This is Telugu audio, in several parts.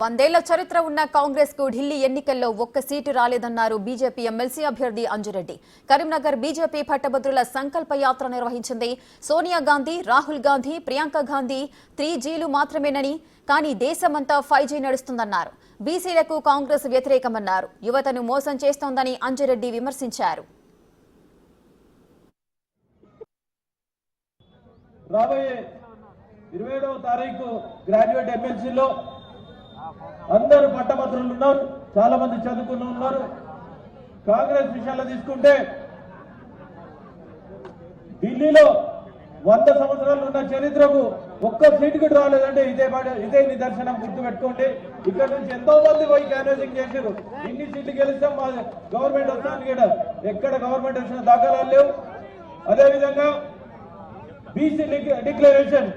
వందేళ్ల చరిత్ర ఉన్న కాంగ్రెస్ కు ఢిల్లీ ఎన్నికల్లో ఒక్క సీటు రాలేదన్నారు బీజేపీ ఎమ్మెల్సీ అభ్యర్థి అంజురెడ్డి. కరీంనగర్ బీజేపీ పట్టభద్రుల సంకల్ప యాత్ర నిర్వహించింది. సోనియా గాంధీ, రాహుల్ గాంధీ, ప్రియాంక గాంధీ 3Gలు మాత్రమేనని, కానీ దేశమంతా 5G నడుస్తుందన్నారు. బీసీలకు కాంగ్రెస్ వ్యతిరేకమన్నారు. యువతను మోసం చేస్తోందని అంజురెడ్డి విమర్శించారు. రాబోయే 27వ తారీఖు గ్రాడ్యుయేట్ ఎమ్మెల్సీలో అందరూ పట్టభద్రులు ఉన్నారు, చాలా మంది చదువుకుని ఉన్నారు. కాంగ్రెస్ విషయాల్లో తీసుకుంటే ఢిల్లీలో 100 సంవత్సరాలు ఉన్న చరిత్రకు ఒక్క సీటుకు రాలేదంటే ఇదే నిదర్శనం. గుర్తుపెట్టుకోండి. ఇక్కడ నుంచి ఎంతో మంది పోయి క్యాన్వాసింగ్ చేశారు. ఇన్ని సీట్లు గెలిస్తాం, మా గవర్నమెంట్ వస్తాను కూడా ఎక్కడ గవర్నమెంట్ వచ్చిన దాఖలాలు లేవు. అదేవిధంగా బీసీ డిక్లరేషన్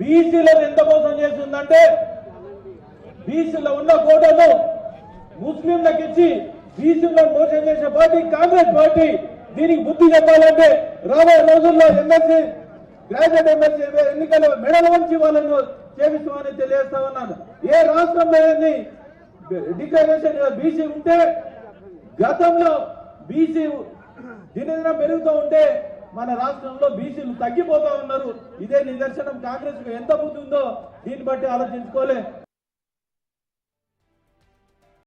బీసీలను ఎంత మోసం చేస్తుందంటే బీసీలో ఉన్న కోటను ముస్లింలకు ఇచ్చి బీసీలను మోసం చేసే పార్టీ కాంగ్రెస్ పార్టీ. దీనికి బుద్ధి చెప్పాలంటే రాబోయే రోజుల్లో ఎమ్మెల్సీ గ్రాడ్యుయేట్ ఎమ్మెల్సీ ఎన్నికల మెడల వంచి వాళ్ళను చేపిస్తామని తెలియజేస్తా ఉన్నాను. ఏ రాష్ట్రంలో డిక్లరేషన్ బీసీ ఉంటే గతంలో బీసీ దినదిన పెరుగుతూ ఉంటే మన రాష్ట్రంలో బీసీలు తగ్గిపోతా ఉన్నారు. ఇదే నిదర్శనం. కాంగ్రెస్ కు ఎంత బుద్ధి ఉందో దీన్ని బట్టి ఆలోచించుకోలే.